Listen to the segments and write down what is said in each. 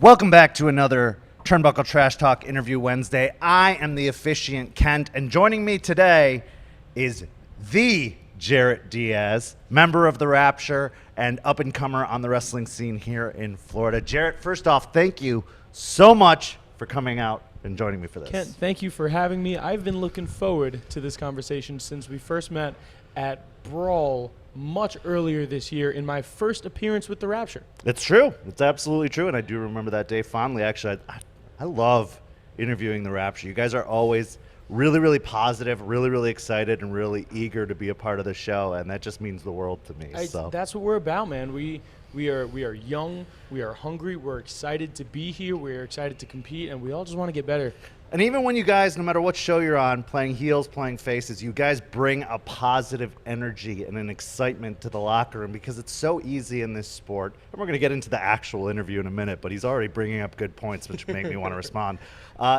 Welcome back to another Turnbuckle Trash Talk Interview Wednesday. I am the officiant, Kent, and joining me today is the Jarett Diaz, member of the Rapture and up-and-comer on the wrestling scene here in Florida. Jarett, first off, thank you so much for coming out and joining me for this. Kent, thank you for having me. I've been looking forward to this conversation since we first met at Brawl much earlier this year in my first appearance with the Rapture. It's true. It's absolutely true, and I do remember that day fondly. Actually, I love interviewing the Rapture. You guys are always really, really positive, really, really excited, and really eager to be a part of the show, and that just means the world to me. That's what we're about, man. We are young, we are hungry, we're excited to be here, we're excited to compete, and we all just want to get better. And even when you guys, no matter what show you're on, playing heels, playing faces, you guys bring a positive energy and an excitement to the locker room because it's so easy in this sport. And we're going to get into the actual interview in a minute, but he's already bringing up good points, which make me want to respond.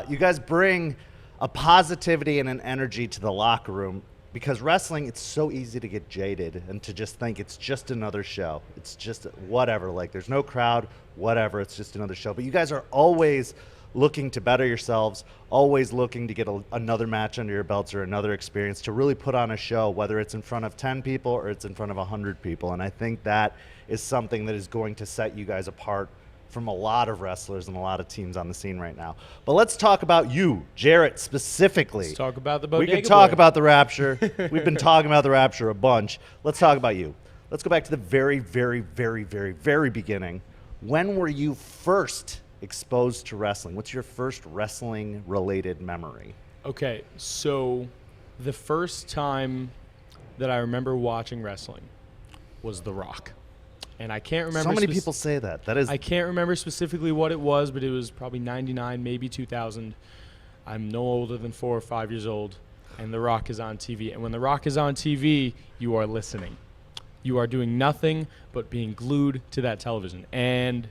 You guys bring a positivity and an energy to the locker room because wrestling, it's so easy to get jaded and to just think it's just another show. It's just whatever. Like, there's no crowd, whatever. It's just another show. But you guys are always looking to better yourselves, always looking to get another match under your belts or another experience to really put on a show, whether it's in front of 10 people or it's in front of 100 people. And I think that is something that is going to set you guys apart from a lot of wrestlers and a lot of teams on the scene right now. But let's talk about you, Jarett, specifically. Let's talk about the Bodega Boy. We could talk about the Rapture. We've been talking about the Rapture a bunch. Let's talk about you. Let's go back to the very, very, very, very, very beginning. When were you first exposed to wrestling? What's your first wrestling-related memory? Okay, so the first time that I remember watching wrestling was The Rock. And I can't remember. So many people say that. I can't remember specifically what it was, but it was probably 99, maybe 2000. I'm no older than 4 or 5 years old, and The Rock is on TV. And when The Rock is on TV, you are listening. You are doing nothing but being glued to that television. And,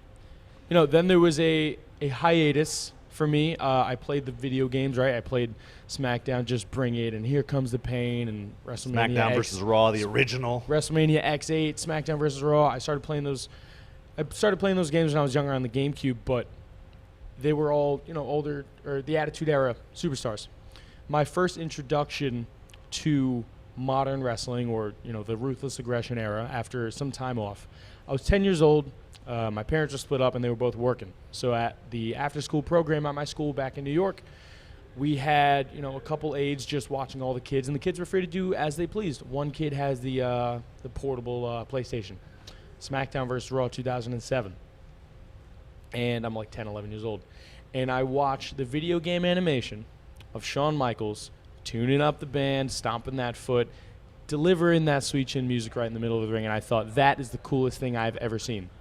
you know, then there was a hiatus for me. I played the video games, right? I played SmackDown, Just Bring It, and Here Comes the Pain, and WrestleMania SmackDown versus Raw, the original. WrestleMania X8, SmackDown versus Raw. I started playing those games when I was younger on the GameCube, but they were all, you know, older, or the Attitude Era superstars. My first introduction to modern wrestling, or, you know, the Ruthless Aggression era, after some time off, I was 10 years old. My parents were split up, and they were both working. So at the after-school program at my school back in New York, we had, you know, a couple aides just watching all the kids, and the kids were free to do as they pleased. One kid has the portable PlayStation, SmackDown vs. Raw 2007, and I'm like 10, 11 years old. And I watched the video game animation of Shawn Michaels tuning up the band, stomping that foot, delivering that sweet chin music right in the middle of the ring, and I thought, that is the coolest thing I've ever seen.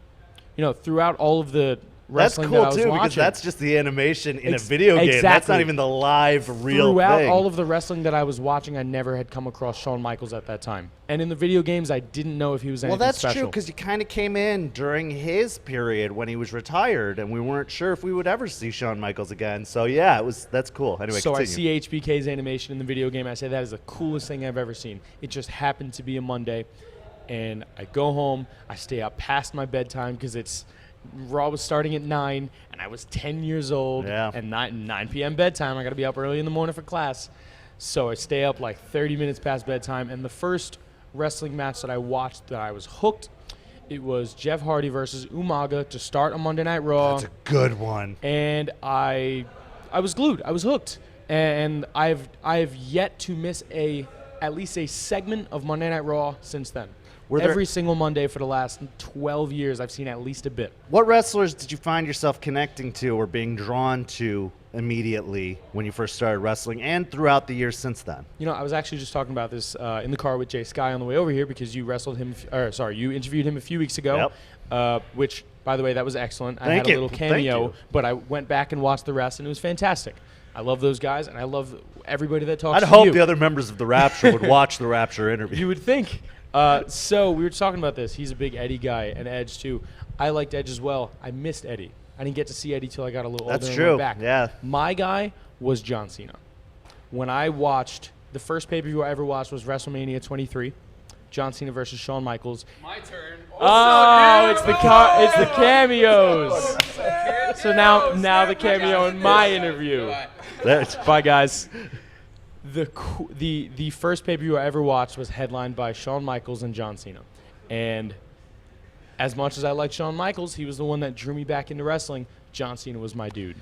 You know, throughout all of the wrestling that I was watching. That's cool, too, because that's just the animation in a video game. Exactly. That's not even the live, real Throughout thing. all of the wrestling that I was watching, I never had come across Shawn Michaels at that time. And in the video games, I didn't know if he was anything special. Well, that's true, because you kind of came in during his period when he was retired, and we weren't sure if we would ever see Shawn Michaels again. So, yeah, that's cool. Anyway, so continue. I see HBK's animation in the video game. I say, that is the coolest thing I've ever seen. It just happened to be a Monday, and I go home. I stay up past my bedtime because Raw was starting at 9, and I was 10 years old, and 9 p.m. bedtime. I got to be up early in the morning for class. So I stay up like 30 minutes past bedtime, and the first wrestling match that I watched that I was hooked, it was Jeff Hardy versus Umaga to start on Monday Night Raw. That's a good one. And I was glued. I was hooked. And I've yet to miss at least a segment of Monday Night Raw since then. Every single Monday for the last 12 years, I've seen at least a bit. What wrestlers did you find yourself connecting to or being drawn to immediately when you first started wrestling and throughout the years since then? You know, I was actually just talking about this in the car with Jay Sky on the way over here because you you interviewed him a few weeks ago, which, by the way, that was excellent. I had a little cameo, but I went back and watched the rest, and it was fantastic. I love those guys, and I love everybody that talks to you. I'd hope the other members of the Rapture would watch the Rapture interview. You would think. So we were talking about this. He's a big Eddie guy, and Edge too. I liked Edge as well. I missed Eddie. I didn't get to see Eddie till I got a little older. That's and true. Went back. Yeah. My guy was John Cena. When I watched, the first pay-per-view I ever watched was WrestleMania 23. John Cena versus Shawn Michaels. My turn. Oh, it's the cameos. So now the cameo in my interview. Bye, guys. The first pay-per-view I ever watched was headlined by Shawn Michaels and John Cena. And as much as I like Shawn Michaels, he was the one that drew me back into wrestling. John Cena was my dude.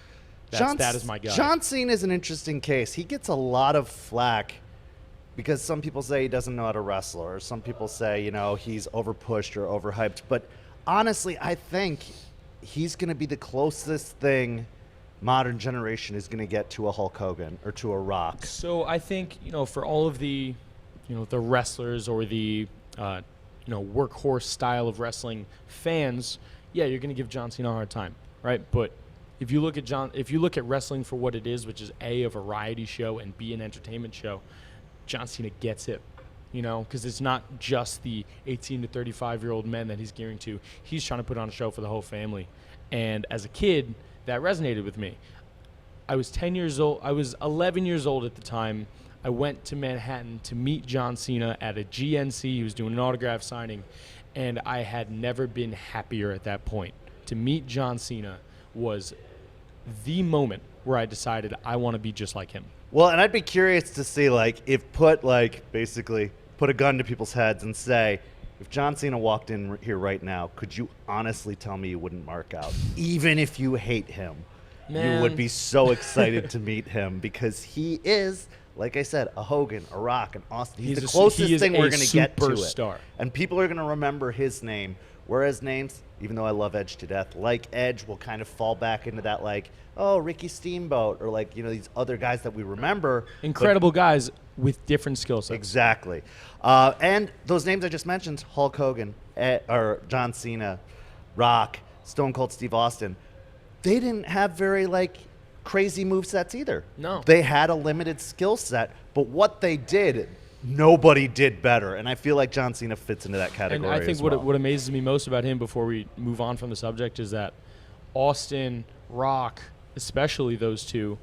That is my guy. John Cena is an interesting case. He gets a lot of flack because some people say he doesn't know how to wrestle, or some people say, he's overpushed or overhyped. But honestly, I think he's going to be the closest thing modern generation is going to get to a Hulk Hogan or to a Rock. So I think, for all of the, the wrestlers or the, workhorse style of wrestling fans, yeah, you're going to give John Cena a hard time, right? But if you look at wrestling for what it is, which is A, a variety show, and B, an entertainment show, John Cena gets it, because it's not just the 18 to 35-year-old men that he's gearing to. He's trying to put on a show for the whole family. And as a kid, that resonated with me. I was 10 years old. I was 11 years old at the time. I went to Manhattan to meet John Cena at a GNC. He was doing an autograph signing, and I had never been happier at that point. To meet John Cena was the moment where I decided I want to be just like him. Well, and I'd be curious to see, if put a gun to people's heads and say, if John Cena walked in here right now, could you honestly tell me you wouldn't mark out? Even if you hate him, Man. You would be so excited to meet him because he is, like I said, a Hogan, a Rock, an Austin. He's the closest thing we're going to get to it. And people are going to remember his name, whereas names, even though I love Edge to death, like Edge will kind of fall back into that Ricky Steamboat or these other guys that we remember. Incredible guys with different skill sets. Exactly. And those names I just mentioned, Hulk Hogan, or John Cena, Rock, Stone Cold Steve Austin, they didn't have very crazy movesets either. No. They had a limited skill set, but what they did, nobody did better. And I feel like John Cena fits into that category. And I think as well. what amazes me most about him before we move on from the subject is that Austin, Rock, especially those two,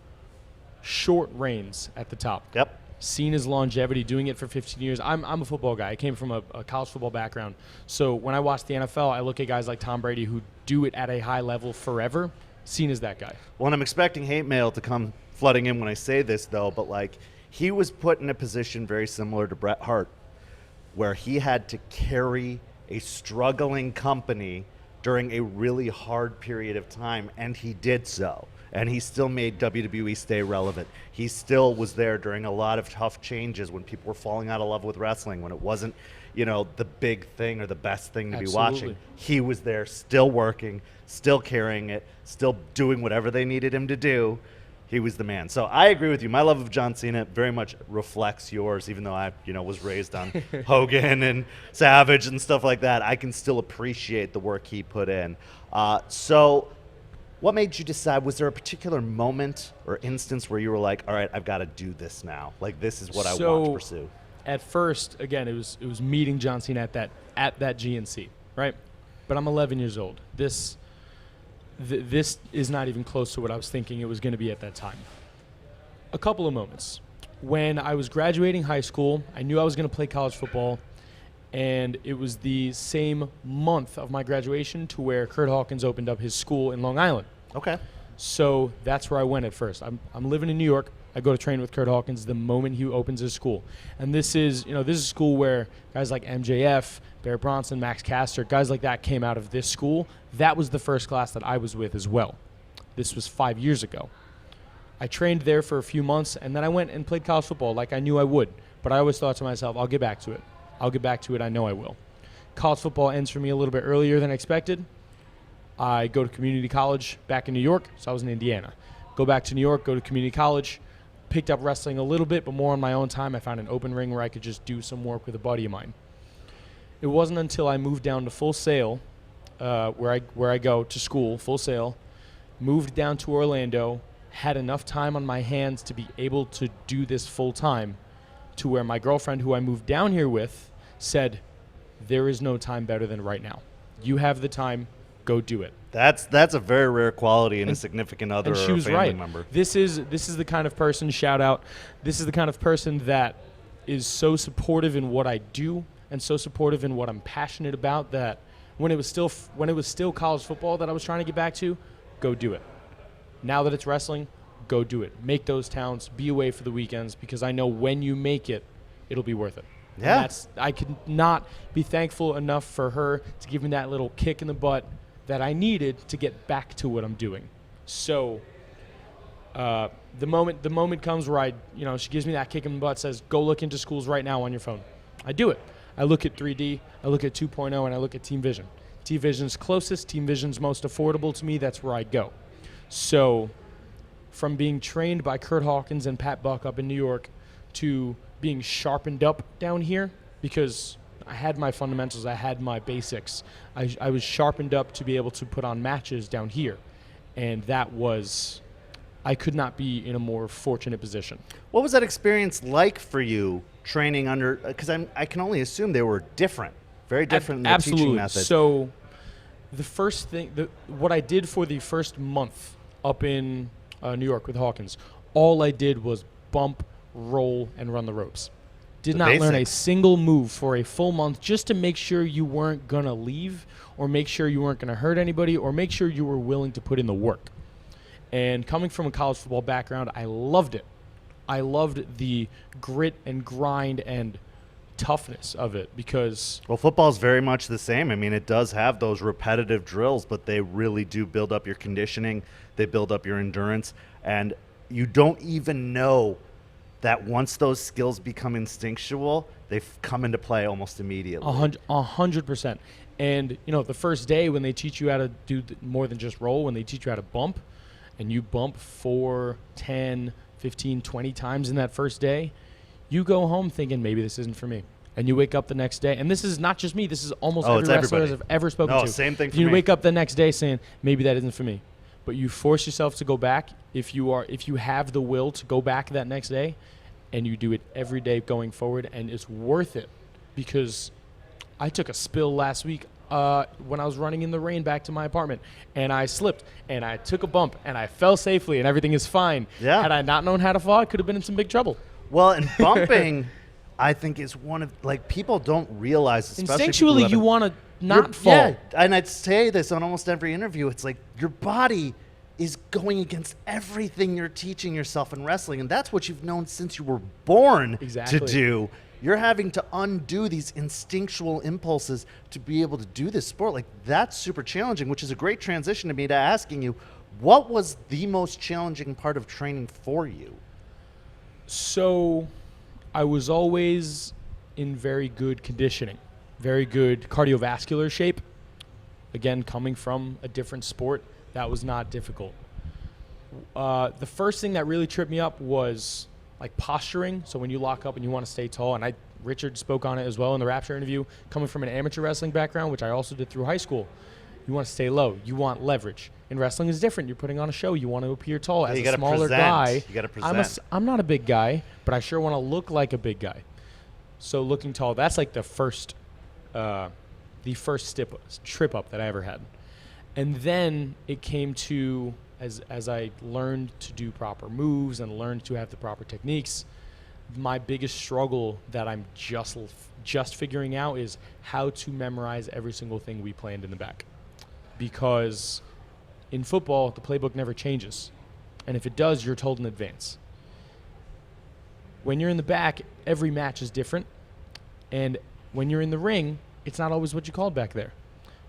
short reigns at the top. Yep. Cena's longevity, doing it for 15 years. I'm a football guy. I came from a college football background. So when I watch the NFL, I look at guys like Tom Brady who do it at a high level forever. Cena's that guy. Well, and I'm expecting hate mail to come flooding in when I say this, though, but he was put in a position very similar to Bret Hart, where he had to carry a struggling company during a really hard period of time, and he did so. And he still made WWE stay relevant. He still was there during a lot of tough changes when people were falling out of love with wrestling, when it wasn't, the big thing or the best thing to be watching. He was there still working, still carrying it, still doing whatever they needed him to do. He was the man. So I agree with you. My love of John Cena very much reflects yours, even though I, was raised on Hogan and Savage and stuff like that. I can still appreciate the work he put in. So what made you decide? Was there a particular moment or instance where you were like, all right, I've got to do this now? This is what I want to pursue. At first, again, it was meeting John Cena at that GNC, right? But I'm 11 years old. This is not even close to what I was thinking it was going to be at that time. A couple of moments. When I was graduating high school, I knew I was going to play college football, and it was the same month of my graduation to where Kurt Hawkins opened up his school in Long Island. Okay. So that's where I went at first. I'm living in New York. I go to train with Kurt Hawkins the moment he opens his school. And this is a school where guys like MJF, Barrett Bronson, Max Caster, guys like that came out of this school. That was the first class that I was with as well. This was 5 years ago. I trained there for a few months, and then I went and played college football like I knew I would. But I always thought to myself, I'll get back to it. I know I will. College football ends for me a little bit earlier than expected. I go to community college back in New York, so I was in Indiana. Go back to New York, go to community college, picked up wrestling a little bit, but more on my own time. I found an open ring where I could just do some work with a buddy of mine. It wasn't until I moved down to Full Sail, where I go to school, Full Sail, moved down to Orlando, had enough time on my hands to be able to do this full time, to where my girlfriend, who I moved down here with, said, there is no time better than right now. You have the time, go do it. That's a very rare quality in a significant other or a family member. This is the kind of person, shout out, this is the kind of person that is so supportive in what I do and so supportive in what I'm passionate about that when it was still college football that I was trying to get back to, go do it. Now that it's wrestling, go do it. Make those towns, be away for the weekends, because I know when you make it, it'll be worth it. Yeah. And I could not be thankful enough for her to give me that little kick in the butt that I needed to get back to what I'm doing. So the moment comes where she gives me that kick in the butt, says, go look into schools right now on your phone. I do it. I look at 3D, I look at 2.0, and I look at Team Vision. Team Vision's closest, Team Vision's most affordable to me, that's where I go. So from being trained by Kurt Hawkins and Pat Buck up in New York to being sharpened up down here, because I had my fundamentals, I had my basics. I was sharpened up to be able to put on matches down here. And I could not be in a more fortunate position. What was that experience like for you training under, because I can only assume they were different, very different in the teaching method. So the first thing, what I did for the first month up in New York with Hawkins, all I did was bump, roll, and run the ropes. Did not learn a single move for a full month, just to make sure you weren't going to leave, or make sure you weren't going to hurt anybody, or make sure you were willing to put in the work. And coming from a college football background, I loved it. I loved the grit and grind and toughness of it, because football is very much the same. I mean, it does have those repetitive drills, but they really do build up your conditioning. They build up your endurance, and you don't even know that once those skills become instinctual, they come into play almost immediately. 100%. And the first day when they teach you how to do more than just roll, when they teach you how to bump, and you bump 4, 10, 15, 20 times in that first day, you go home thinking, maybe this isn't for me. And you wake up the next day, and this is not just me, this is almost every wrestler I've ever spoken to. Same thing for me. You wake up the next day saying, maybe that isn't for me. But you force yourself to go back if you have the will to go back that next day, and you do it every day going forward, and it's worth it. Because I took a spill last week when I was running in the rain back to my apartment, and I slipped, and I took a bump, and I fell safely, and everything is fine. Yeah. Had I not known how to fall, I could have been in some big trouble. Well, and bumping, I think, is one of, people don't realize, especially instinctually, you want to not fall. Yeah, and I'd say this on almost every interview. It's like your body is going against everything you're teaching yourself in wrestling, and that's what you've known since you were born to do. You're having to undo these instinctual impulses to be able to do this sport. That's super challenging, which is a great transition to me to asking you, what was the most challenging part of training for you? So I was always in very good conditioning, very good cardiovascular shape. Again, coming from a different sport, that was not difficult. The first thing that really tripped me up was posturing. So when you lock up and you want to stay tall, and Richard spoke on it as well in the Rapture interview, coming from an amateur wrestling background, which I also did through high school, you want to stay low. You want leverage. In wrestling is different. You're putting on a show. You want to appear tall. As a smaller guy, you got to present. I'm not a big guy, but I sure want to look like a big guy. So looking tall, that's the first trip up that I ever had. And then it came to, as I learned to do proper moves and learned to have the proper techniques, my biggest struggle that I'm just figuring out is how to memorize every single thing we planned in the back. Because in football, the playbook never changes. And if it does, you're told in advance. When you're in the back, every match is different. And when you're in the ring, it's not always what you called back there.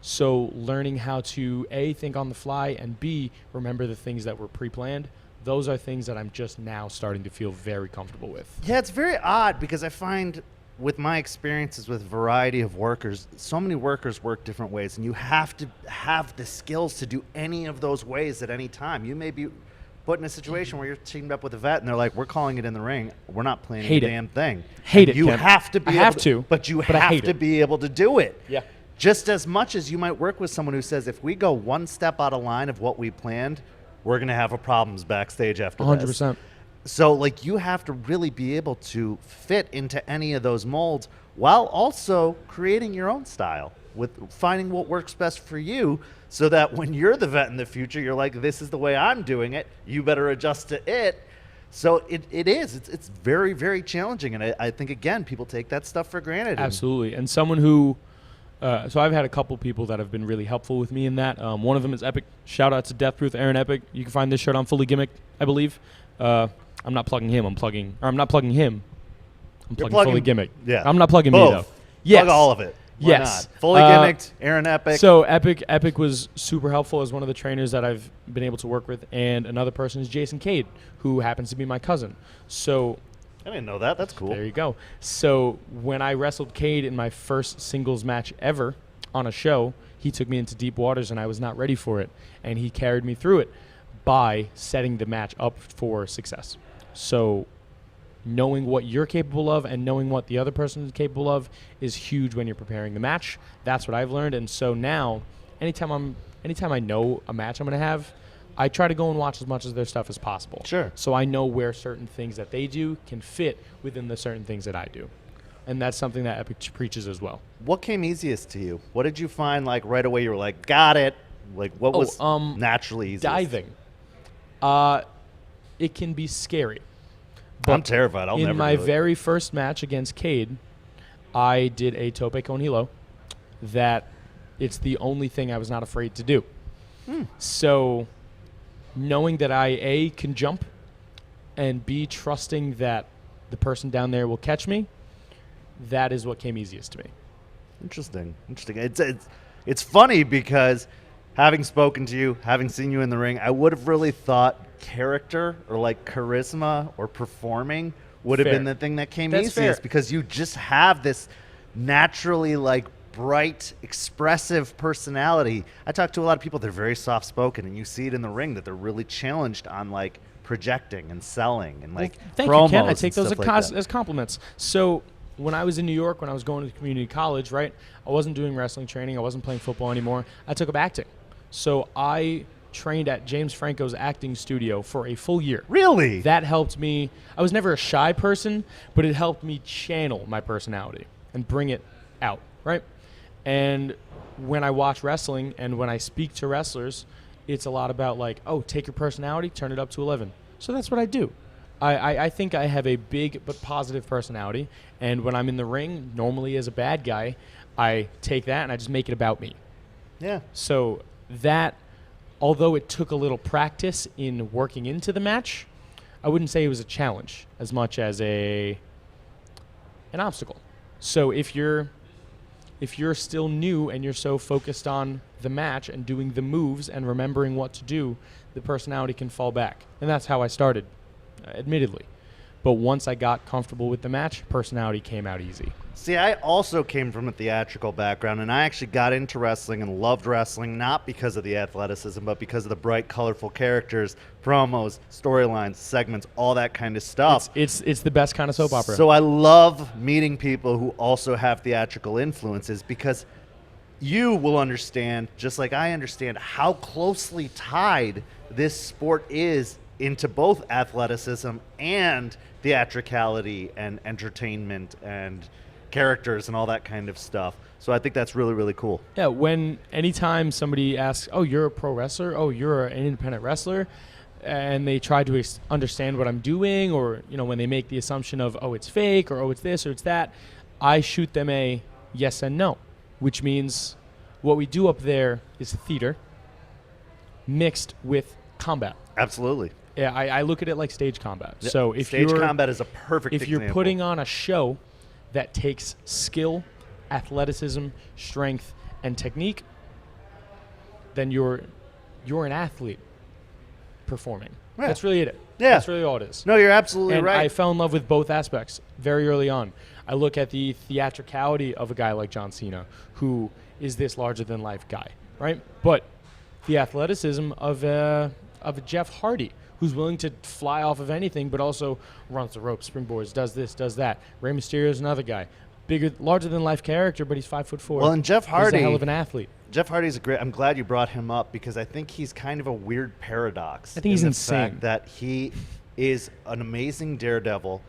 So learning how to, A, think on the fly, and B, remember the things that were pre-planned, those are things that I'm just now starting to feel very comfortable with. Yeah, it's very odd, because I find with my experiences with a variety of workers, so many workers work different ways, and you have to have the skills to do any of those ways at any time. You may be put in a situation where you're teamed up with a vet, and they're like, we're calling it in the ring. We're not planning a damn thing. Hate it, You Ken. have to be I have to, but you have to be able to do it. Yeah. Just as much as you might work with someone who says, if we go one step out of line of what we planned, we're going to have problems backstage after 100%. So, you have to really be able to fit into any of those molds while also creating your own style, with finding what works best for you, so that when you're the vet in the future, you're like, this is the way I'm doing it. You better adjust to it. So it's very, very challenging. And I think, again, people take that stuff for granted. Absolutely. And someone who So I've had a couple people that have been really helpful with me in that. One of them is Epic. Shout out to Death Proof, Aaron Epic. You can find this shirt on Fully Gimmicked, I believe. I'm not plugging him. I'm plugging him. I'm plugging Fully Gimmicked. Yeah. I'm not plugging Both. me though. Yes. Plug all of it. Why Yes. not? Fully Gimmicked, Aaron Epic. So Epic was super helpful as one of the trainers that I've been able to work with, and another person is Jason Cade, who happens to be my cousin. So I didn't know that. That's cool. there you go. So when I wrestled Cade in my first singles match ever on a show, he took me into deep waters and I was not ready for it, and he carried me through it by setting the match up for success. So knowing what you're capable of and knowing what the other person is capable of is huge when you're preparing the match. That's what I've learned. And so now, anytime I know a match I'm going to have, I try to go and watch as much of their stuff as possible. Sure. So I know where certain things that they do can fit within the certain things that I do. And that's something that Epic preaches as well. What came easiest to you? What did you find like right away you were like, got it? Like what was naturally easiest? Diving. It can be scary. I'm terrified. I'll never In my do it. very first match against Cade, I did a tope con hilo that it's the only thing I was not afraid to do. So knowing that I, A, can jump, and B, trusting that the person down there will catch me, that is what came easiest to me. Interesting. It's funny because having spoken to you, having seen you in the ring, I would have really thought character or like charisma or performing would have Fair. been the thing that came That's easiest fair. because you just have this naturally like bright, expressive personality. I talk to a lot of people, they're very soft spoken, and you see it in the ring that they're really challenged on like projecting and selling and like Thank promos you, Ken. I and take those stuff like that. as compliments. So when I was in New York, when I was going to community college, right, I wasn't doing wrestling training. I wasn't playing football anymore. I took up acting. So I trained at James Franco's acting studio for a full year. Really? That helped me. I was never a shy person, but it helped me channel my personality and bring it out, right? And when I watch wrestling and when I speak to wrestlers, it's a lot about like, oh, take your personality, turn it up to 11. So that's what I do. I think I have a big but positive personality, and when I'm in the ring, normally as a bad guy, I take that and I just make it about me. Yeah. So that, although it took a little practice in working into the match, I wouldn't say it was a challenge as much as an obstacle. So if you're still new and you're so focused on the match and doing the moves and remembering what to do, the personality can fall back. And that's how I started, admittedly. But once I got comfortable with the match, personality came out easy. See, I also came from a theatrical background, and I actually got into wrestling and loved wrestling, not because of the athleticism, but because of the bright, colorful characters, promos, storylines, segments, all that kind of stuff. It's the best kind of soap opera. So I love meeting people who also have theatrical influences because you will understand, just like I understand, how closely tied this sport is into both athleticism and theatricality and entertainment and characters and all that kind of stuff. So I think that's really, really cool. Yeah, anytime somebody asks, oh, you're a pro wrestler, oh, you're an independent wrestler, and they try to understand what I'm doing, or when they make the assumption of, oh, it's fake, or oh, it's this or it's that, I shoot them a yes and no, which means what we do up there is theater mixed with combat. Absolutely. Yeah, I look at it like stage combat. Yeah. So if stage combat is a perfect if example. you're putting on a show that takes skill, athleticism, strength, and technique, then you're an athlete performing. Yeah. That's really it. Yeah. That's really all it is. No, you're absolutely And right. I fell in love with both aspects very early on. I look at the theatricality of a guy like John Cena, who is this larger-than-life guy, right? But the athleticism of a Jeff Hardy, who's willing to fly off of anything, but also runs the ropes, springboards, does this, does that. Rey Mysterio is another guy, larger-than-life character, but he's 5'4". Well, and Jeff Hardy, he's a hell of an athlete. Jeff Hardy's I'm glad you brought him up because I think he's kind of a weird paradox. I think he's in the insane. fact that he is an amazing daredevil,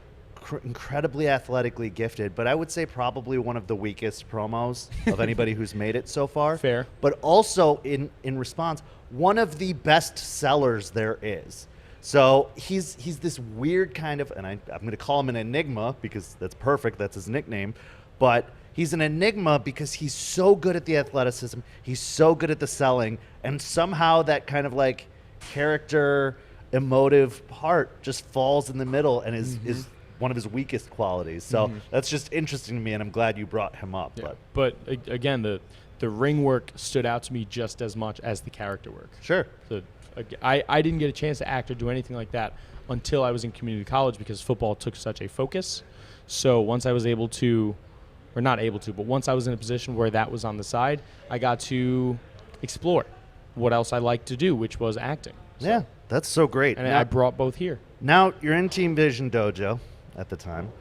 incredibly athletically gifted, but I would say probably one of the weakest promos of anybody who's made it so far. Fair. But also in response, one of the best sellers there is. So he's this weird kind of, and I'm going to call him an enigma because that's perfect. That's his nickname. But he's an enigma because he's so good at the athleticism, he's so good at the selling, and somehow that kind of like character, emotive part just falls in the middle and is one of his weakest qualities. So that's just interesting to me, and I'm glad you brought him up. Yeah. But again, the ring work stood out to me just as much as the character work. Sure. So, I didn't get a chance to act or do anything like that until I was in community college because football took such a focus. So once I was able to, or not able to, but once I was in a position where that was on the side, I got to explore what else I liked to do, which was acting. Yeah, that's so great. And I brought both here. Now, you're in Team Vision Dojo at the time.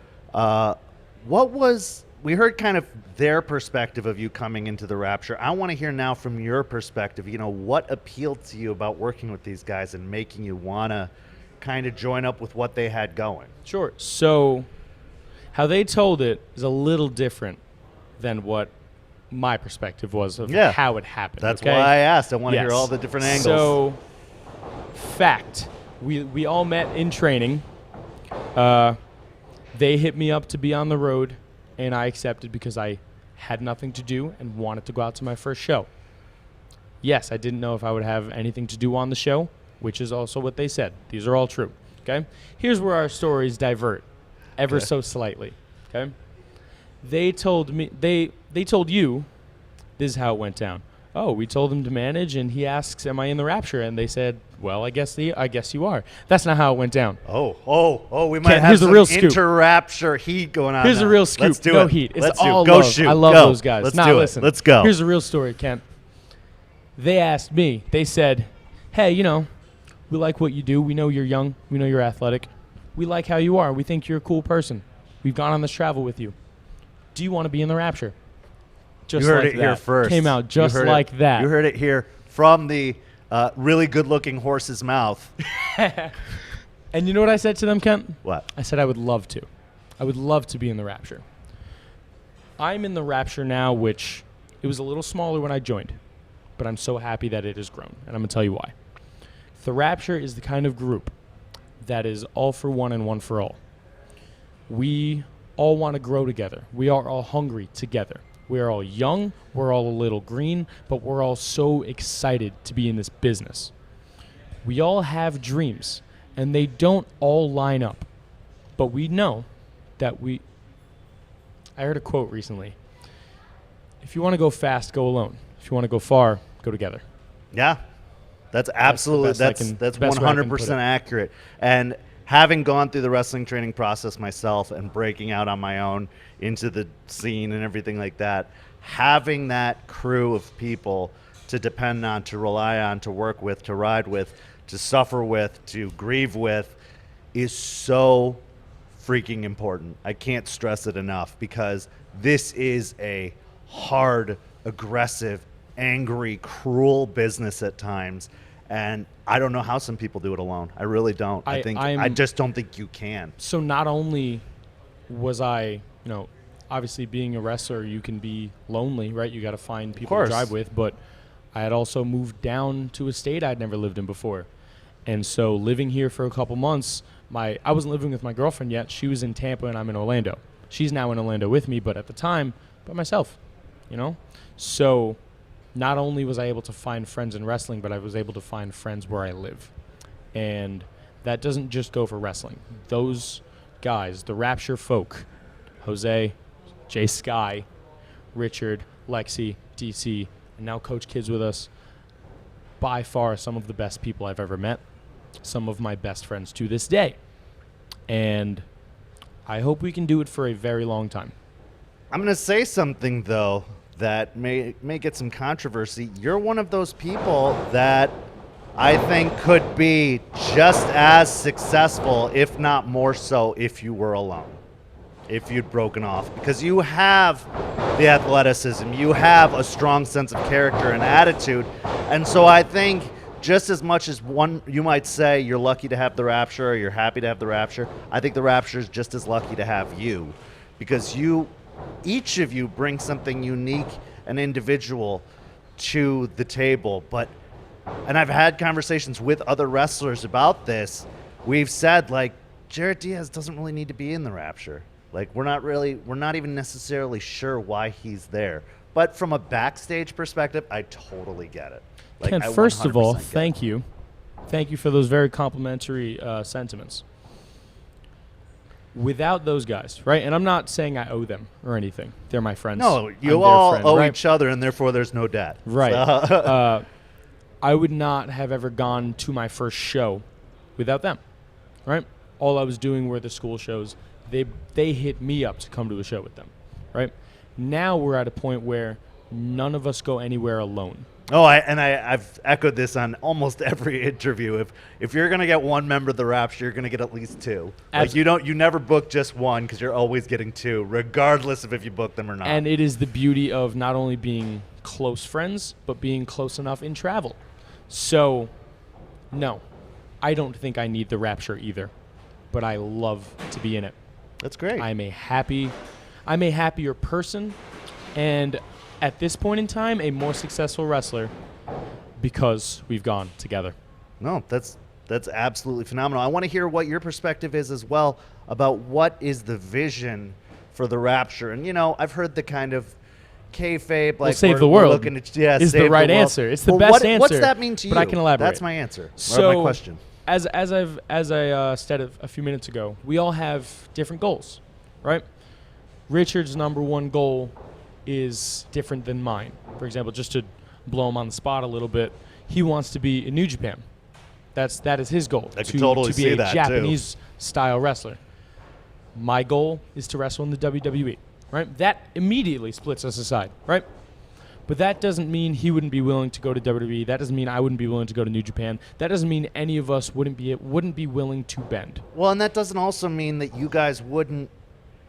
We heard kind of their perspective of you coming into the Rapture. I want to hear now from your perspective, what appealed to you about working with these guys and making you want to kind of join up with what they had going? Sure. So how they told it is a little different than what my perspective was of how it happened. That's why I asked. I want to Yes. hear all the different angles. So, fact, we all met in training. They hit me up to be on the road, and I accepted because I had nothing to do and wanted to go out to my first show. Yes, I didn't know if I would have anything to do on the show, which is also what they said. These are all true. Okay? Here's where our stories divert ever so slightly. Okay? They told me they told you this is how it went down. Oh, we told him to manage, and he asks, "Am I in the Rapture?" And they said, "Well, I guess you are." That's not how it went down. Oh, we might Ken, have here's the some real scoop. inter-Rapture heat going on. Here's now. the real scoop. Let's do No it. heat. It's Let's all Go love. shoot. I love Go. those guys. Let's Now do listen. it. Let's go. Here's the real story, Kent. They asked me. They said, "Hey, we like what you do. We know you're young. We know you're athletic. We like how you are. We think you're a cool person. We've gone on this travel with you. Do you want to be in the Rapture?" Just You heard like it here that. first. Came out just like that. You heard it here from the really good-looking horse's mouth. And you know what I said to them, Kent? What? I said I would love to. I would love to be in the Rapture. I'm in the Rapture now, which it was a little smaller when I joined, but I'm so happy that it has grown, and I'm going to tell you why. The Rapture is the kind of group that is all for one and one for all. We all want to grow together. We are all hungry together. We are all young. We're all a little green, but we're all so excited to be in this business. We all have dreams, and they don't all line up. But we know that I heard a quote recently. If you want to go fast, go alone. If you want to go far, go together. Yeah. That's absolutely, that's 100% accurate. And having gone through the wrestling training process myself and breaking out on my own into the scene and everything like that, having that crew of people to depend on, to rely on, to work with, to ride with, to suffer with, to grieve with is so freaking important. I can't stress it enough because this is a hard, aggressive, angry, cruel business at times. And I don't know how some people do it alone. I really don't. I just don't think you can. So not only was I, obviously being a wrestler, you can be lonely, right? You got to find people to drive with. But I had also moved down to a state I'd never lived in before. And so living here for a couple months, I wasn't living with my girlfriend yet. She was in Tampa and I'm in Orlando. She's now in Orlando with me, but at the time, by myself, So not only was I able to find friends in wrestling, but I was able to find friends where I live. And that doesn't just go for wrestling. Those guys, the Rapture folk, Jose, Jay Sky, Richard, Lexi, DC, and now Coach Kid's with us, by far some of the best people I've ever met, some of my best friends to this day. And I hope we can do it for a very long time. I'm going to say something, though, that may get some controversy. You're one of those people that I think could be just as successful, if not more so, if you were alone, if you'd broken off. Because you have the athleticism, you have a strong sense of character and attitude. And so I think just as much as you might say you're lucky to have the Rapture or you're happy to have the Rapture, I think the Rapture is just as lucky to have you. Because each of you bring something unique and individual to the table. And I've had conversations with other wrestlers about this. We've said, Jarett Diaz doesn't really need to be in the Rapture. Like, we're not even necessarily sure why he's there. But from a backstage perspective, I totally get it. Like, Ken, I first of all, 100% get it. thank you. Thank you for those very complimentary sentiments. Without those guys, right? And I'm not saying I owe them or anything. They're my friends. No, I'm you their all friend, owe right? each other, and therefore there's no debt. Right. So- I would not have ever gone to my first show without them, right? All I was doing were the school shows. They hit me up to come to a show with them, right? Now we're at a point where none of us go anywhere alone. I've echoed this on almost every interview. If you're gonna get one member of the Rapture, you're gonna get at least two. Like, you never book just one because you're always getting two, regardless of if you book them or not. And it is the beauty of not only being close friends, but being close enough in travel. So, no, I don't think I need the Rapture either, but I love to be in it. That's great. I'm a happier person, and at this point in time, a more successful wrestler because we've gone together. No, that's absolutely phenomenal. I want to hear what your perspective is as well about what is the vision for the Rapture. And, I've heard the kind of kayfabe, like, save we're the world looking to, yeah, is save the right world. answer. It's the Well, best answer. What's that mean to you? But I can elaborate. That's my answer. So, or my question. As I said a few minutes ago, we all have different goals, right? Richard's number one goal is different than mine. For example, just to blow him on the spot a little bit, he wants to be in New Japan. That is his goal. I can totally to be see a that, too. Japanese style wrestler. My goal is to wrestle in the WWE, right? That immediately splits us aside, right? But that doesn't mean he wouldn't be willing to go to WWE. That doesn't mean I wouldn't be willing to go to New Japan. That doesn't mean any of us wouldn't be willing to bend. Well, and that doesn't also mean that you guys wouldn't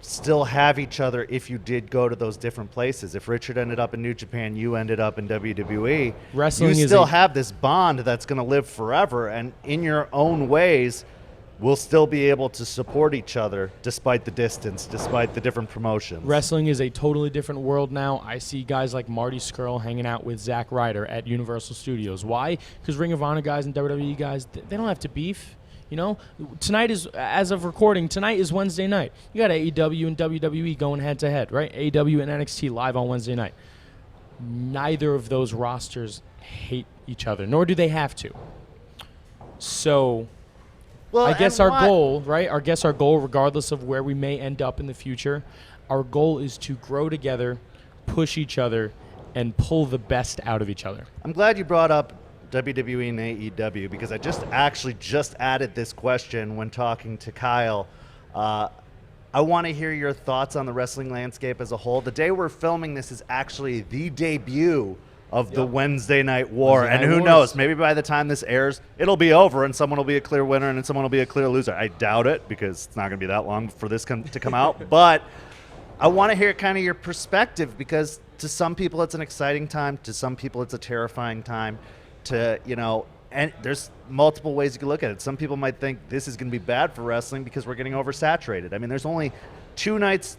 still have each other if you did go to those different places. If Richard ended up in New Japan, you ended up in WWE, Wrestling you still have this bond that's going to live forever, and in your own ways, we'll still be able to support each other despite the distance, despite the different promotions. Wrestling is a totally different world now. I see guys like Marty Scurll hanging out with Zack Ryder at Universal Studios. Why? Because Ring of Honor guys and WWE guys, they don't have to beef. Tonight is, as of recording, tonight is Wednesday night. You got AEW and WWE going head to head, right? AEW and NXT live on Wednesday night. Neither of those rosters hate each other, nor do they have to. So, Well, I guess our goal, right? Our goal, regardless of where we may end up in the future, our goal is to grow together, push each other, and pull the best out of each other. I'm glad you brought up WWE and AEW because I just added this question when talking to Kyle. I want to hear your thoughts on the wrestling landscape as a whole. The day we're filming this is actually the debut of the Wednesday Night War. Wednesday And Night who Wars. knows, maybe by the time this airs, it'll be over and someone will be a clear winner and someone will be a clear loser. I doubt it because it's not going to be that long for this to come out. But I want to hear kind of your perspective because to some people it's an exciting time. To some people it's a terrifying time. And there's multiple ways you can look at it. Some people might think this is going to be bad for wrestling because we're getting oversaturated. I mean, there's only 3 nights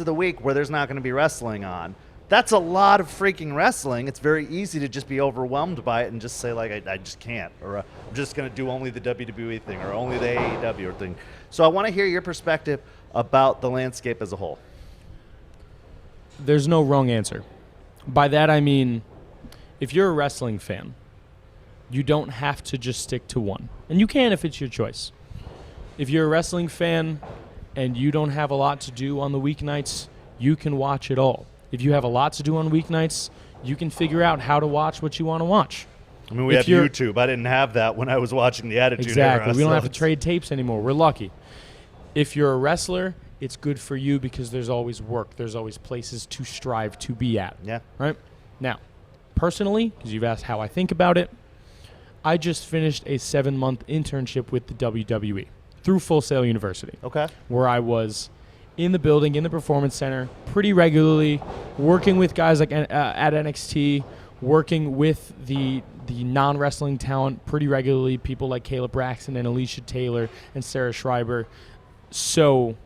of the week where there's not going to be wrestling on. That's a lot of freaking wrestling. It's very easy to just be overwhelmed by it and just say, like, I just can't. Or I'm just going to do only the WWE thing or only the AEW thing. So I want to hear your perspective about the landscape as a whole. There's no wrong answer. By that I mean, if you're a wrestling fan, you don't have to just stick to one. And you can if it's your choice. If you're a wrestling fan and you don't have a lot to do on the weeknights, you can watch it all. If you have a lot to do on weeknights, you can figure out how to watch what you want to watch. I mean, we have YouTube. I didn't have that when I was watching the Attitude Era. Exactly. We don't have to trade tapes anymore. We're lucky. If you're a wrestler, it's good for you because there's always work. There's always places to strive to be at. Yeah. Right? Now, personally, because you've asked how I think about it, I just finished a 7-month internship with the WWE through Full Sail University. Okay. Where I was in the building, in the Performance Center, pretty regularly, working with guys like at NXT, working with the non-wrestling talent pretty regularly, people like Caleb Braxton and Alicia Taylor and Sarah Schreiber. So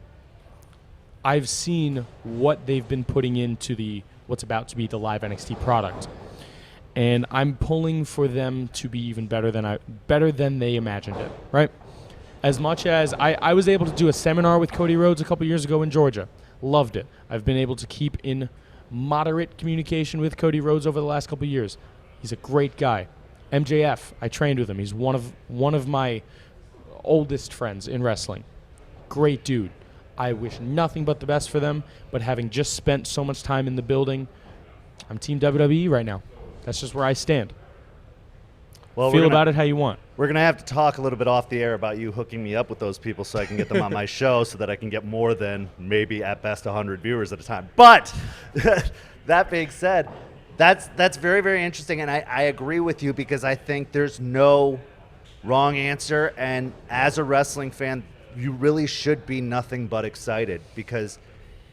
I've seen what they've been putting into what's about to be the live NXT product. And I'm pulling for them to be even better than they imagined it, right? As much as I was able to do a seminar with Cody Rhodes a couple years ago in Georgia. Loved it. I've been able to keep in moderate communication with Cody Rhodes over the last couple years. He's a great guy. MJF, I trained with him. He's one of my oldest friends in wrestling. Great dude. I wish nothing but the best for them, but having just spent so much time in the building, I'm Team WWE right now. That's just where I stand. Well, Feel about it how you want. We're going to have to talk a little bit off the air about you hooking me up with those people so I can get them on my show so that I can get more than maybe at best 100 viewers at a time. But that being said, that's very, very interesting, and I agree with you because I think there's no wrong answer, and as a wrestling fan, you really should be nothing but excited because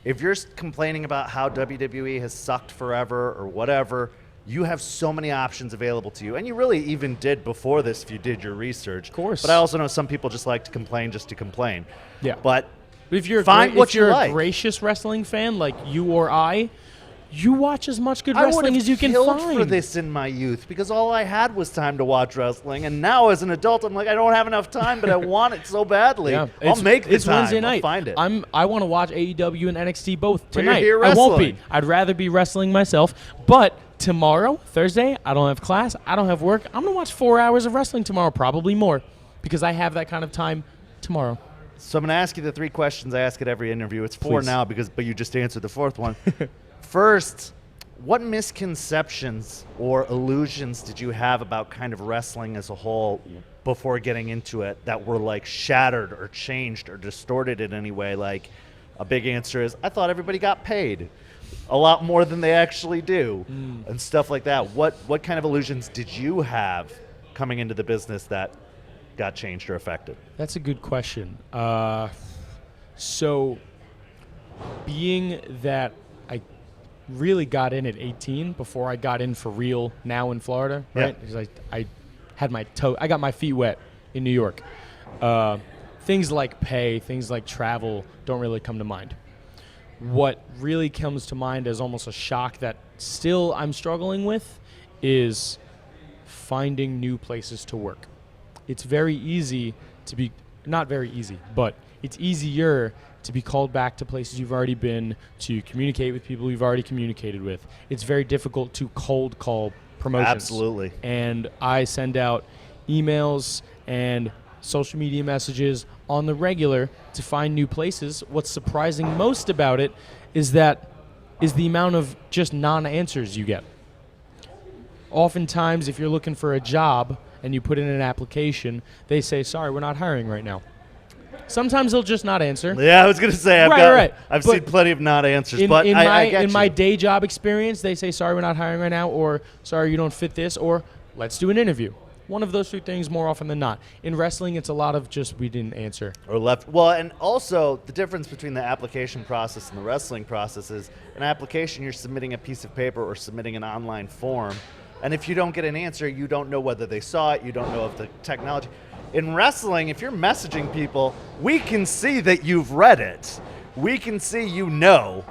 if you're complaining about how WWE has sucked forever or whatever, you have so many options available to you. And you really even did before this if you did your research. Of course. But I also know some people just like to complain just to complain. Yeah. But if you're a gracious wrestling fan like you or I, you watch as much good wrestling as you can I would have find. killed for this in my youth because all I had was time to watch wrestling. And now as an adult, I'm like, I don't have enough time, but I want it so badly. Yeah. I'll make the it's time. Wednesday night. I'll find it. I want to watch AEW and NXT both But you're tonight. here I won't be. wrestling. I'd rather be wrestling myself. But tomorrow, Thursday, I don't have class. I don't have work. I'm going to watch 4 hours of wrestling tomorrow, probably more, because I have that kind of time tomorrow. So I'm going to ask you the 3 questions I ask at every interview. It's 4 Please. now but you just answered the 4th one. First, what misconceptions or illusions did you have about kind of wrestling as a whole before getting into it that were like shattered or changed or distorted in any way? Like a big answer is, I thought everybody got paid a lot more than they actually do and stuff like that. What kind of illusions did you have coming into the business that got changed or affected? That's a good question. So being that I really got in at 18 before I got in for real now in Florida, right? Yeah. Because I had I got my feet wet in New York. Things like pay, things like travel don't really come to mind. What really comes to mind as almost a shock that still I'm struggling with is finding new places to work. It's very easy to be, not very easy, but it's easier to be called back to places you've already been, to communicate with people you've already communicated with. It's very difficult to cold call promotions. Absolutely. And I send out emails and social media messages on the regular to find new places. What's surprising most about it is the amount of just non-answers you get. Oftentimes, if you're looking for a job and you put in an application, they say, sorry, we're not hiring right now. Sometimes they'll just not answer. Yeah, I was going to say, I've seen plenty of not answers, but I get in you. my day job experience, they say, sorry, we're not hiring right now, or sorry, you don't fit this, or let's do an interview. One of those 2 things more often than not. In wrestling, it's a lot of just we didn't answer. Or left. Well, and also the difference between the application process and the wrestling process is an application, you're submitting a piece of paper or submitting an online form. And if you don't get an answer, you don't know whether they saw it. You don't know if the technology. In wrestling, if you're messaging people, we can see that you've read it. We can see you know.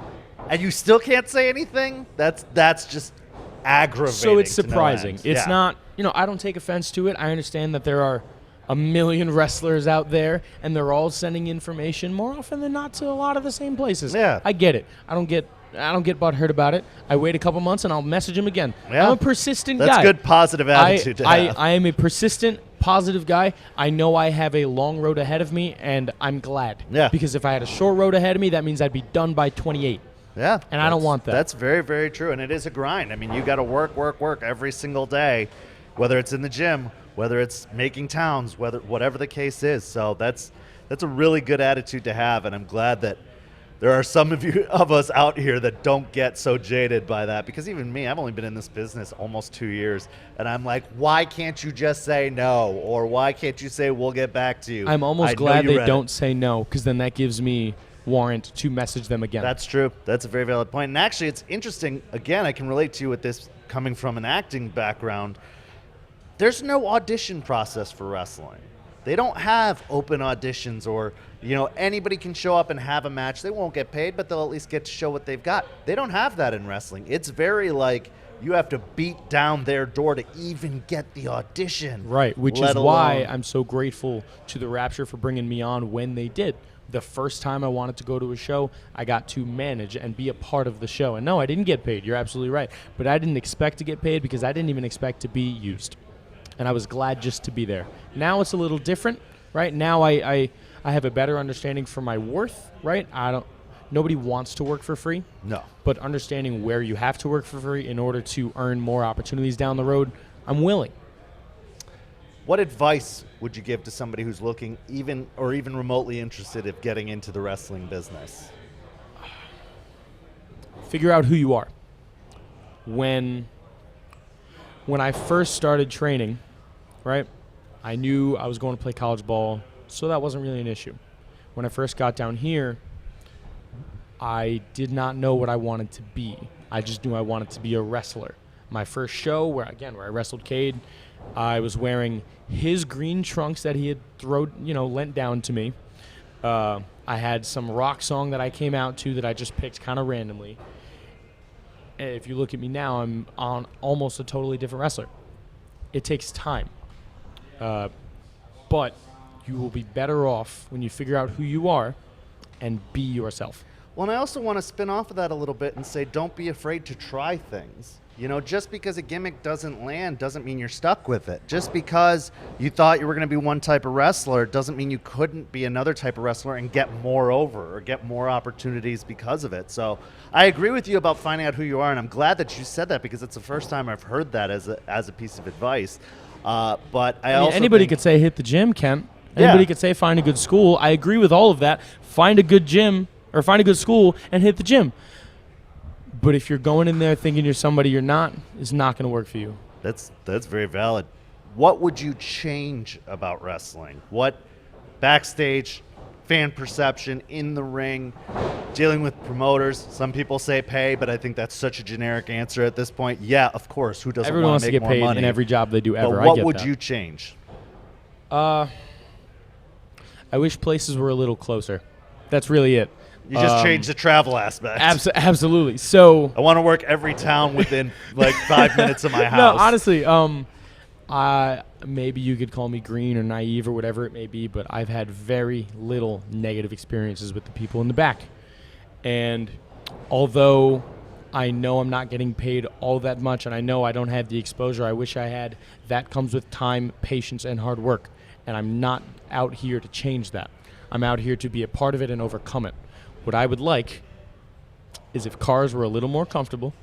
And you still can't say anything? That's just aggravating. So it's to no surprising. end. It's Yeah. not, I don't take offense to it. I understand that there are a million wrestlers out there, and they're all sending information more often than not to a lot of the same places. Yeah. I get it. I don't get butthurt about it. I wait a couple months and I'll message him again. Yeah. I'm a persistent guy. That's good positive attitude to have. I am a persistent, positive guy. I know I have a long road ahead of me, and I'm glad. Yeah. Because if I had a short road ahead of me, that means I'd be done by 28. Yeah. And I don't want that. That's very, very true. And it is a grind. I mean, you got to work every single day, whether it's in the gym, whether it's making towns, whatever the case is. So that's a really good attitude to have. And I'm glad that there are some of us out here that don't get so jaded by that, because even me, I've only been in this business almost 2 years, and I'm like, why can't you just say no? Or why can't you say we'll get back to you? I'm almost glad they don't say no, because then that gives me warrant to message them again. That's true. That's a very valid point. And actually, it's interesting. Again, I can relate to you with this coming from an acting background. There's no audition process for wrestling. They don't have open auditions or, anybody can show up and have a match. They won't get paid, but they'll at least get to show what they've got. They don't have that in wrestling. It's very like, You have to beat down their door to even get the audition. Right, which let is why alone- I'm so grateful to the Rapture for bringing me on when they did. The first time I wanted to go to a show, I got to manage and be a part of the show. And no, I didn't get paid. You're absolutely right. But I didn't expect to get paid because I didn't even expect to be used. And I was glad just to be there. Now it's a little different, right? Now I have a better understanding for my worth, right? Nobody wants to work for free. No. But understanding where you have to work for free in order to earn more opportunities down the road, I'm willing. What advice would you give to somebody who's looking even remotely interested in getting into the wrestling business? Figure out who you are. When I first started training, right, I knew I was going to play college ball, so that wasn't really an issue. When I first got down here, I did not know what I wanted to be. I just knew I wanted to be a wrestler. My first show, where I wrestled Cade, I was wearing his green trunks that he had lent down to me. I had some rock song that I came out to that I just picked kind of randomly. And if you look at me now, I'm on almost a totally different wrestler. It takes time. But you will be better off when you figure out who you are and be yourself. Well, and I also want to spin off of that a little bit and say, don't be afraid to try things. You know, just because a gimmick doesn't land doesn't mean you're stuck with it. Just because you thought you were going to be one type of wrestler doesn't mean you couldn't be another type of wrestler and get more over or get more opportunities because of it. So I agree with you about finding out who you are, and I'm glad that you said that because it's the first time I've heard that as a piece of advice. But I also anybody think, could say hit the gym, Kent. Yeah. Anybody could say find a good school. I agree with all of that. Find a good gym or find a good school and hit the gym. But if you're going in there thinking you're somebody you're not, it's not going to work for you. That's very valid. What would you change about wrestling? What backstage, fan perception, in the ring, dealing with promoters? Some people say pay, but I think that's such a generic answer at this point. Yeah, of course. Who doesn't Everyone want wants to to make get more paid money? in every job they do ever. But I what get would that. you change? I wish places were a little closer. That's really it. You just changed the travel aspect. Absolutely. So I want to work every town within like 5 minutes of my house. no, honestly, maybe you could call me green or naive or whatever it may be, but I've had very little negative experiences with the people in the back. And although I know I'm not getting paid all that much and I know I don't have the exposure I wish I had, that comes with time, patience, and hard work. And I'm not out here to change that. I'm out here to be a part of it and overcome it. What I would like is if cars were a little more comfortable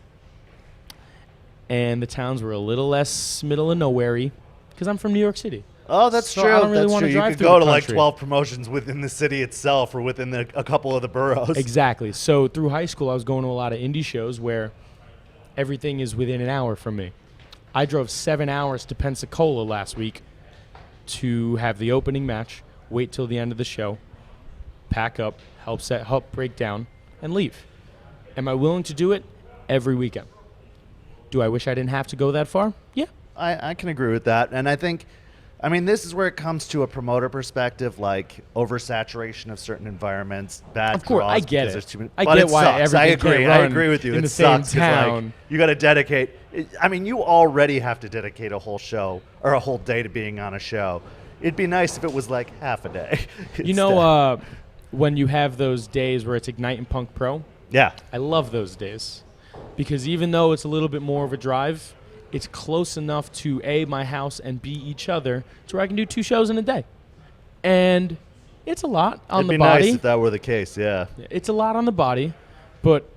and the towns were a little less middle of nowhere-y, because I'm from New York City. Oh, that's So true. I don't really That's wanna true. You drive could through go the to like country. 12 promotions within the city itself or within a couple of the boroughs. Exactly. So through high school, I was going to a lot of indie shows where everything is within an hour from me. I drove 7 hours to Pensacola last week to have the opening match, wait till the end of the show, pack up, help break down, and leave. Am I willing to do it every weekend? Do I wish I didn't have to go that far? Yeah. I can agree with that. And I think, this is where it comes to a promoter perspective, like oversaturation of certain environments, bad Of course, draws I get because it. there's too many. I but get it why sucks. I everything can't agree. I run agree with you. in It the same sucks 'cause, like, town. you got to dedicate. You already have to dedicate a whole show or a whole day to being on a show. It'd be nice if it was like half a day. You know, when you have those days where it's Ignite and Punk Pro, yeah. I love those days because even though it's a little bit more of a drive, it's close enough to A, my house, and B, each other to where I can do 2 shows in a day. And it's a lot on It'd the be body. nice if that were the case, yeah. It's a lot on the body, but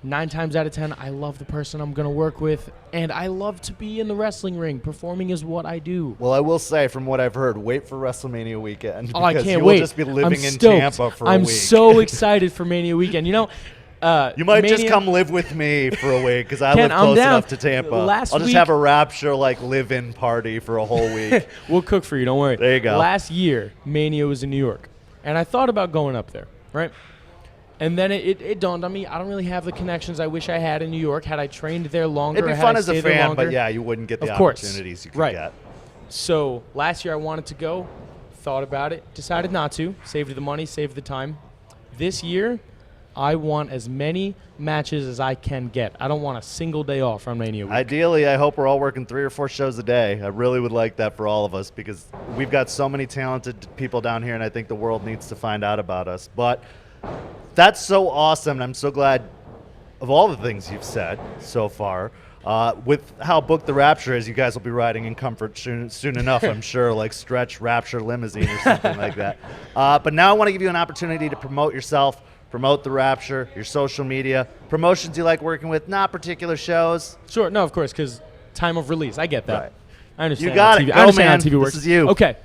9 times out of 10, I love the person I'm going to work with, and I love to be in the wrestling ring. Performing is what I do. Well, I will say, from what I've heard, wait for WrestleMania weekend. Oh, I because can't you wait. will just be living I'm in stoked. Tampa for a I'm week. so excited for Mania weekend. You know, You might just Mania- come live with me for a week because I Ken, live I'm close down. enough to Tampa. Last I'll just week- have a Rapture live-in party for a whole week. We'll cook for you. Don't worry. There you go. Last year, Mania was in New York, and I thought about going up there, right? And then it dawned on me, I don't really have the connections I wish I had in New York. Had I trained there longer, It'd be had fun I as a stayed there fan, longer. but yeah, you wouldn't get the Of course. opportunities you could Right. get. So last year I wanted to go, thought about it, decided not to, saved the money, saved the time. This year, I want as many matches as I can get. I don't want a single day off from Mania week. Ideally, I hope we're all working 3 or 4 shows a day. I really would like that for all of us because we've got so many talented people down here, and I think the world needs to find out about us. But that's so awesome, and I'm so glad of all the things you've said so far. With how booked the Rapture is, you guys will be riding in comfort soon enough, I'm sure, like Stretch Rapture Limousine or something like that. But now I want to give you an opportunity to promote yourself, promote the Rapture, your social media, promotions you like working with, not particular shows. Sure, no, of course, because time of release. I get that. Right. I understand. You got how it. TV, Go, I understand man. how TV works. This is you. Okay.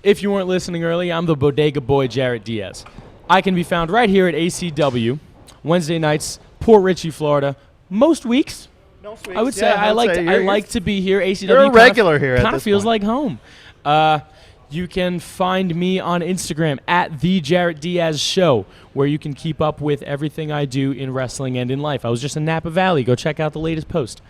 If you weren't listening early, I'm the Bodega Boy, Jarett Diaz. I can be found right here at ACW, Wednesday nights, Port Richey, Florida. Most weeks, I would say I like to be here. ACW. You're a regular here. Kind of feels like home. You can find me on Instagram at the Jarett Diaz Show, where you can keep up with everything I do in wrestling and in life. I was just in Napa Valley. Go check out the latest post.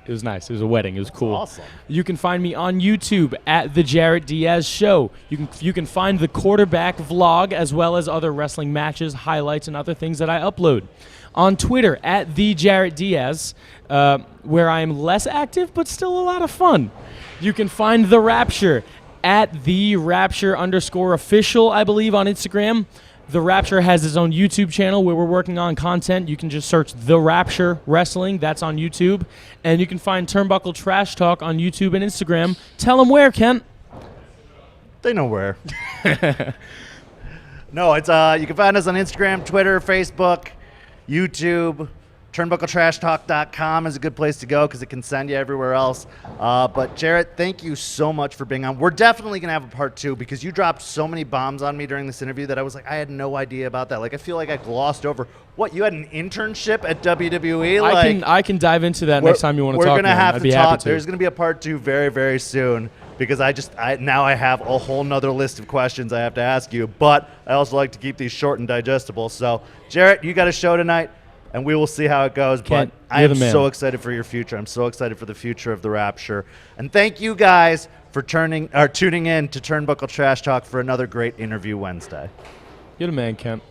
It was nice. It was a wedding. It was cool. Awesome. You can find me on YouTube at the Jarett Diaz Show. You can find the quarterback vlog as well as other wrestling matches, highlights, and other things that I upload. On Twitter at the Jarett Diaz, where I am less active but still a lot of fun. You can find the Rapture at the Rapture_official, I believe, on Instagram. The Rapture has its own YouTube channel where we're working on content. You can just search The Rapture Wrestling. That's on YouTube. And you can find Turnbuckle Trash Talk on YouTube and Instagram. Tell them where, Kent. They know where. No, it's you can find us on Instagram, Twitter, Facebook, YouTube. Turnbuckletrashtalk.com is a good place to go because it can send you everywhere else. But Jarett, thank you so much for being on. We're definitely going to have a part 2 because you dropped so many bombs on me during this interview that I was like, I had no idea about that. Like, I feel like I glossed over. What, you had an internship at WWE? I can dive into that next time you want to talk. We're going to have to talk. To. There's going to be a part 2 very, very soon because now I have a whole nother list of questions I have to ask you. But I also like to keep these short and digestible. So, Jarett, you got a show tonight. And we will see how it goes. But I am so excited for your future. I'm so excited for the future of the Rapture. And thank you guys for tuning in to Turnbuckle Trash Talk for another great interview Wednesday. You're the man, Kent.